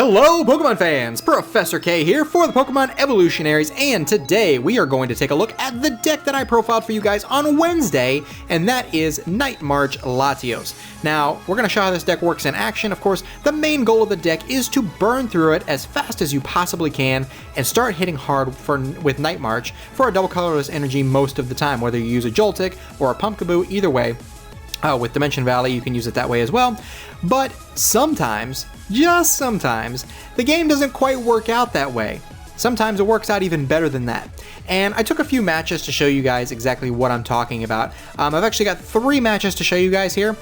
Hello Pokemon fans, Professor K here for the Pokemon Evolutionaries, and today we are going to take a look at the deck that I profiled for you guys on Wednesday, and that is Night March Latios. Now, we're going to show how this deck works in action. Of course, the main goal of the deck is to burn through it as fast as you possibly can and start hitting hard with Night March for a double colorless energy most of the time, whether you use a Joltik or a Pumpkaboo, either way. With Dimension Valley, you can use it that way as well. But sometimes, just sometimes, the game doesn't quite work out that way. Sometimes it works out even better than that. And I took a few matches to show you guys exactly what I'm talking about. I've actually got 3 matches to show you guys here.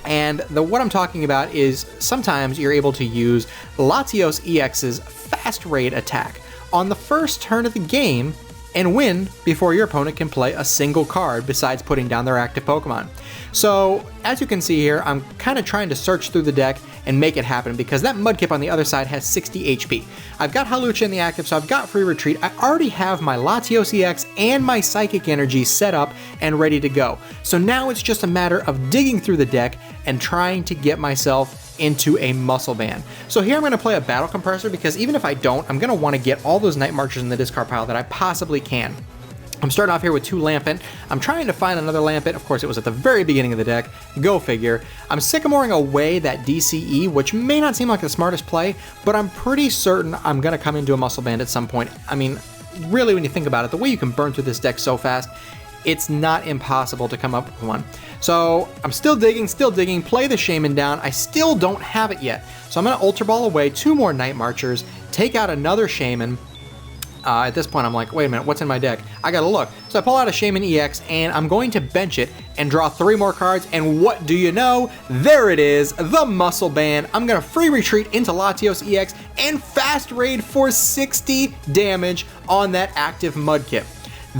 And what I'm talking about is sometimes you're able to use Latios EX's Fast Raid attack on the first turn of the game and win before your opponent can play a single card besides putting down their active Pokemon. So, as you can see here, I'm kind of trying to search through the deck and make it happen because that Mudkip on the other side has 60 HP. I've got Hawlucha in the active, so I've got Free Retreat. I already have my Latios EX and my Psychic Energy set up and ready to go. So now it's just a matter of digging through the deck and trying to get myself into a Muscle Band. So here I'm going to play a Battle Compressor because even if I don't, I'm going to want to get all those Night Marchers in the discard pile that I possibly can. I'm starting off here with 2 Lampent. I'm trying to find another Lampent. Of course, it was at the very beginning of the deck. Go figure. I'm Sycamoring away that DCE, which may not seem like the smartest play, but I'm pretty certain I'm going to come into a Muscle Band at some point. I mean, really, when you think about it, the way you can burn through this deck so fast, it's not impossible to come up with one. So I'm still digging, play the Shaman down. I still don't have it yet. So I'm going to Ultra Ball away 2 more Night Marchers, take out another Shaman. At this point, I'm like, wait a minute, what's in my deck? I gotta look. So I pull out a Shaman EX, and I'm going to bench it and draw 3 more cards, and what do you know? There it is, the Muscle Band. I'm gonna Free Retreat into Latios EX and Fast Raid for 60 damage on that active Mudkip.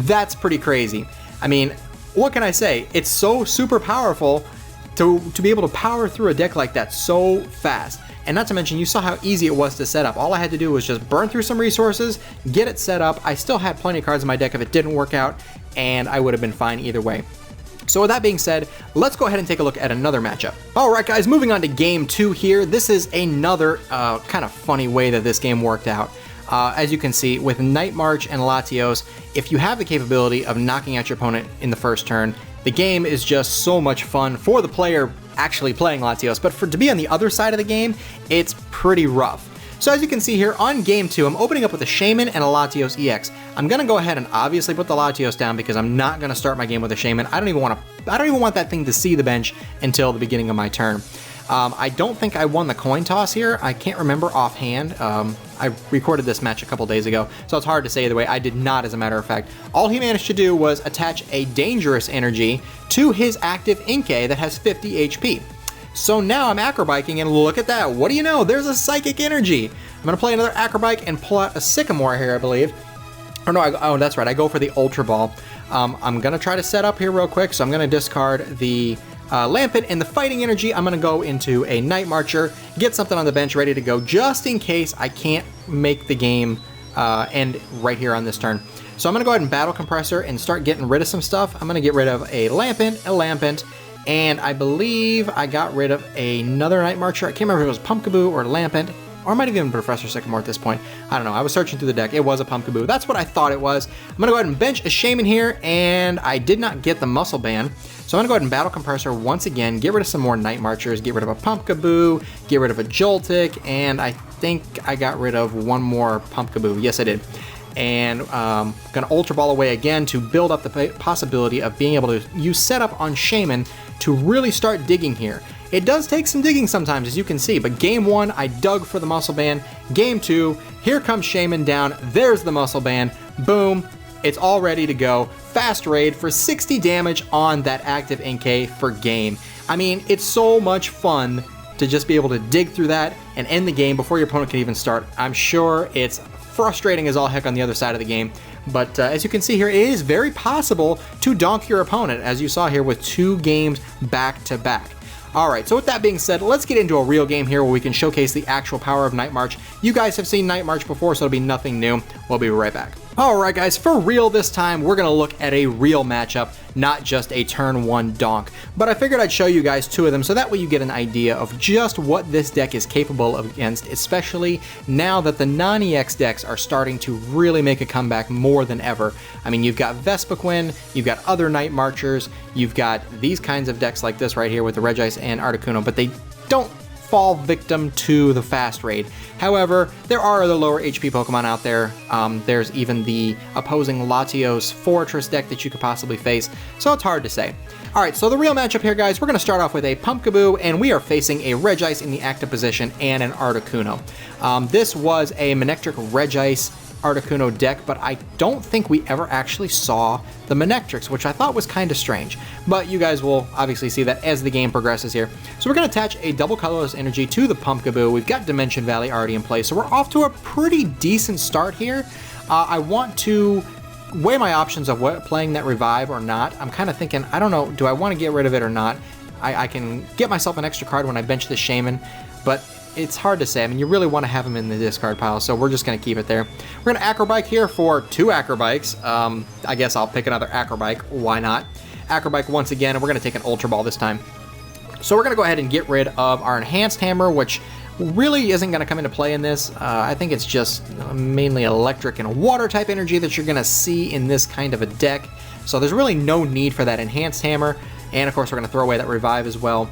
That's pretty crazy. I mean, what can I say? It's so super powerful to be able to power through a deck like that so fast. And not to mention, you saw how easy it was to set up. All I had to do was just burn through some resources, get it set up. I still had plenty of cards in my deck if it didn't work out, and I would have been fine either way. So with that being said, let's go ahead and take a look at another matchup. All right, guys, moving on to game 2 here. This is another kind of funny way that this game worked out. As you can see, with Night March and Latios, if you have the capability of knocking out your opponent in the first turn, the game is just so much fun for the player actually playing Latios, but to be on the other side of the game, it's pretty rough. So as you can see here, on game 2, I'm opening up with a Shaman and a Latios EX. I'm gonna go ahead and obviously put the Latios down because I'm not gonna start my game with a Shaman. I don't even want that thing to see the bench until the beginning of my turn. I don't think I won the coin toss here. I can't remember offhand. I recorded this match a couple days ago, so it's hard to say either way. I did not, as a matter of fact. All he managed to do was attach a Dangerous Energy to his active Inkay that has 50 HP. So now I'm Acrobiking, and look at that. What do you know? There's a Psychic Energy. I'm going to play another Acrobike and pull out a Sycamore here, I believe. Or no, oh, that's right. I go for the Ultra Ball. I'm going to try to set up here real quick, so I'm going to discard the Lampent and the Fighting Energy. I'm going to go into a Night Marcher, get something on the bench ready to go, just in case I can't make the game end right here on this turn. So I'm going to go ahead and Battle Compressor and start getting rid of some stuff. I'm going to get rid of a Lampent, and I believe I got rid of another Night Marcher. I can't remember if it was Pumpkaboo or Lampent, or it might have even been Professor Sycamore at this point. I don't know. I was searching through the deck. It was a Pumpkaboo. That's what I thought it was. I'm going to go ahead and bench a Shaman here, and I did not get the Muscle Band. So I'm going to go ahead and Battle Compressor once again, get rid of some more Night Marchers, get rid of a Pumpkaboo, get rid of a Joltik, and I think I got rid of one more Pumpkaboo. Yes, I did. And I'm going to Ultra Ball away again to build up the possibility of being able to use setup on Shaman to really start digging here. It does take some digging sometimes, as you can see, but game 1, I dug for the Muscle Band. Game 2, here comes Shaman down. There's the Muscle Band. Boom. It's all ready to go. Fast Raid for 60 damage on that active Inkay for game. I mean, it's so much fun to just be able to dig through that and end the game before your opponent can even start. I'm sure it's frustrating as all heck on the other side of the game, but as you can see here, it is very possible to donk your opponent, as you saw here with 2 games back to back. All right, so with that being said, let's get into a real game here where we can showcase the actual power of Night March. You guys have seen Night March before, so it'll be nothing new. We'll be right back. Alright guys, for real this time, we're going to look at a real matchup, not just a turn 1 donk. But I figured I'd show you guys 2 of them so that way you get an idea of just what this deck is capable of against, especially now that the non-EX decks are starting to really make a comeback more than ever. I mean, you've got Vespiquen, you've got other Night Marchers, you've got these kinds of decks like this right here with the Regice and Articuno, but they don't fall victim to the fast raid. However, there are other lower HP Pokemon out there. There's even the opposing Latios Fortress deck that you could possibly face, so it's hard to say. Alright, so the real matchup here, guys, we're going to start off with a Pumpkaboo, and we are facing a Regice in the active position and an Articuno. This was a Manectric Regice Articuno deck, but I don't think we ever actually saw the Manectrics, which I thought was kind of strange. But you guys will obviously see that as the game progresses here. So we're going to attach a double colorless energy to the Pumpkaboo. We've got Dimension Valley already in place, so we're off to a pretty decent start here. I want to weigh my options of playing that Revive or not. I'm kind of thinking, I don't know, do I want to get rid of it or not? I can get myself an extra card when I bench the Shaman, but it's hard to say. I mean, you really want to have him in the discard pile, so we're just going to keep it there. We're going to Acrobike here for 2 Acrobikes. I guess I'll pick another Acrobike. Why not? Acrobike once again, and we're going to take an Ultra Ball this time. So we're going to go ahead and get rid of our Enhanced Hammer, which really isn't going to come into play in this. I think it's just mainly electric and water type energy that you're going to see in this kind of a deck. So there's really no need for that Enhanced Hammer. And of course, we're going to throw away that Revive as well.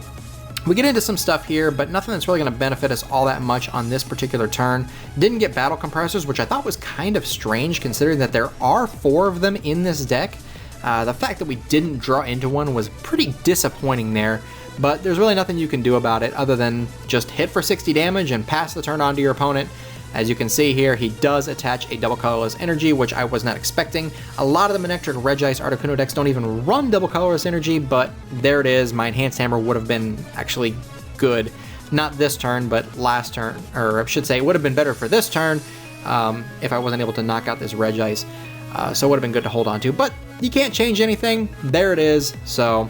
We get into some stuff here, but nothing that's really going to benefit us all that much on this particular turn. Didn't get Battle Compressors, which I thought was kind of strange considering that there are 4 of them in this deck. The fact that we didn't draw into one was pretty disappointing there, but there's really nothing you can do about it other than just hit for 60 damage and pass the turn on to your opponent. As you can see here, he does attach a double colorless energy, which I was not expecting. A lot of the Manectric Regice Articuno decks don't even run double colorless energy, but there it is. My Enhanced Hammer would have been actually good. Not this turn, but last turn, or I should say it would have been better for this turn if I wasn't able to knock out this Regice. So it would have been good to hold on to, but you can't change anything. There it is. So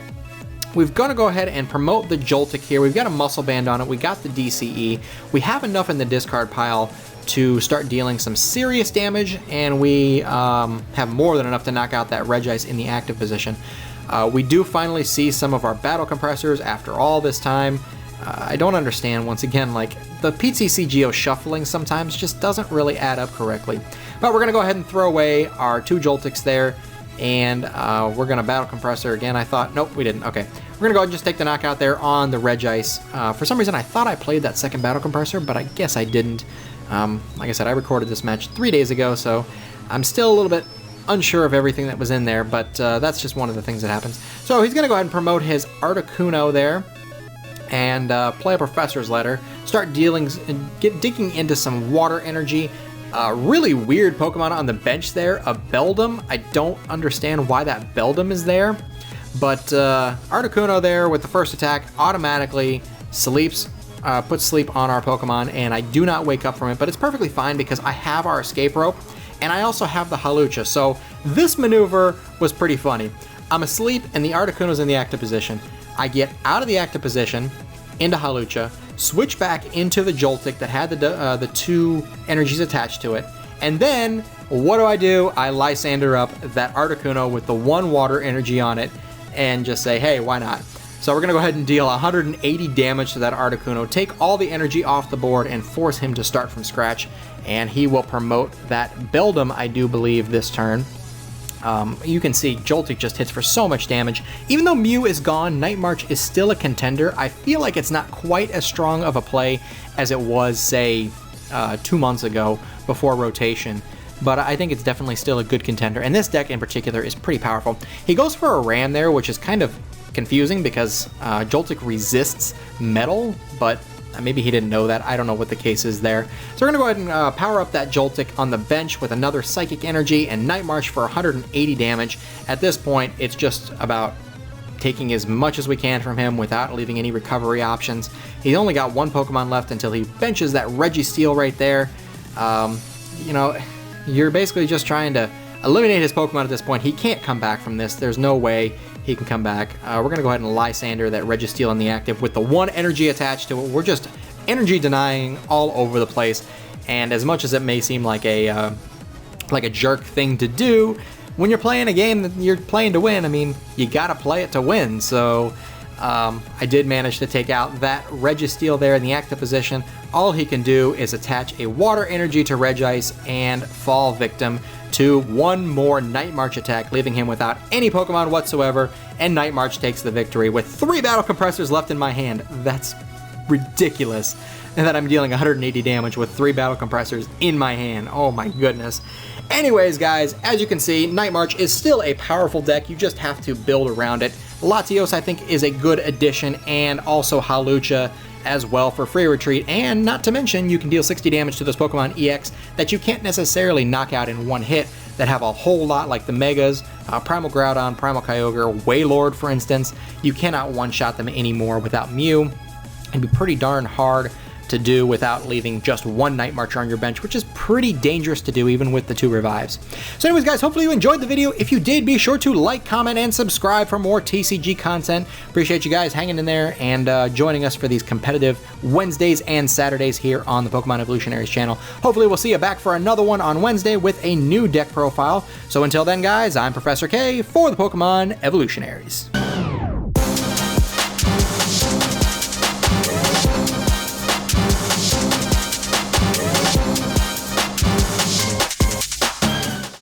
we've got to go ahead and promote the Joltik here. We've got a Muscle Band on it. We got the DCE. We have enough in the discard pile to start dealing some serious damage, and we have more than enough to knock out that Regice in the active position. We do finally see some of our Battle Compressors after all this time. I don't understand, once again, like, the PTCGO shuffling sometimes just doesn't really add up correctly. But we're going to go ahead and throw away our 2 Joltiks there, and we're going to Battle Compressor again. I thought, nope, we didn't. Okay, we're going to go ahead and just take the knockout there on the Regice. For some reason, I thought I played that second Battle Compressor, but I guess I didn't. Like I said, I recorded this match 3 days ago, so I'm still a little bit unsure of everything that was in there, but that's just one of the things that happens. So he's going to go ahead and promote his Articuno there, and play a Professor's Letter, start digging into some water energy. Really weird Pokemon on the bench there, a Beldum. I don't understand why that Beldum is there, but Articuno there with the first attack automatically sleeps. Puts sleep on our Pokemon, and I do not wake up from it, but it's perfectly fine because I have our Escape Rope, and I also have the Hawlucha, so this maneuver was pretty funny. I'm asleep, and the Articuno's in the active position. I get out of the active position, into Hawlucha, switch back into the Joltik that had the 2 energies attached to it, and then, what do? I Lysander up that Articuno with the 1 water energy on it, and just say, hey, why not? So we're going to go ahead and deal 180 damage to that Articuno, take all the energy off the board, and force him to start from scratch. And he will promote that Beldum, I do believe, this turn. You can see Joltik just hits for so much damage. Even though Mew is gone, Night March is still a contender. I feel like it's not quite as strong of a play as it was, say, 2 months ago before rotation. But I think it's definitely still a good contender. And this deck in particular is pretty powerful. He goes for a Ram there, which is kind of confusing because Joltik resists metal, but maybe he didn't know that. I don't know what the case is there. So we're going to go ahead and power up that Joltik on the bench with another Psychic Energy and Night March for 180 damage. At this point, it's just about taking as much as we can from him without leaving any recovery options. He's only got 1 Pokemon left until he benches that Registeel right there. You know, you're basically just trying to eliminate his Pokemon at this point. He can't come back from this. There's no way he can come back. We're going to go ahead and Lysander that Registeel in the active with the 1 energy attached to it. We're just energy denying all over the place. And as much as it may seem like a like a jerk thing to do. When you're playing a game that you're playing to win, I mean, you gotta play it to win. So I did manage to take out that Registeel there in the active position. All he can do is attach a Water Energy to Regice and fall victim to one more Night March attack, leaving him without any Pokemon whatsoever, and Night March takes the victory with 3 Battle Compressors left in my hand. That's ridiculous. And that I'm dealing 180 damage with 3 Battle Compressors in my hand. Oh my goodness. Anyways, guys, as you can see, Night March is still a powerful deck. You just have to build around it. Latios, I think, is a good addition, and also Hawlucha as well for free retreat, and not to mention you can deal 60 damage to those Pokemon EX that you can't necessarily knock out in one hit, that have a whole lot, like the Megas, Primal Groudon, Primal Kyogre, Wailord for instance. You cannot one-shot them anymore without Mew. It'd be pretty darn hard to do without leaving just one Night Marcher on your bench, which is pretty dangerous to do even with the 2 revives. So anyways, guys, hopefully you enjoyed the video. If you did, be sure to like, comment, and subscribe for more TCG content. Appreciate you guys hanging in there and joining us for these competitive Wednesdays and Saturdays here on the Pokemon Evolutionaries channel. Hopefully we'll see you back for another one on Wednesday with a new deck profile. So until then, guys, I'm Professor K for the Pokemon Evolutionaries.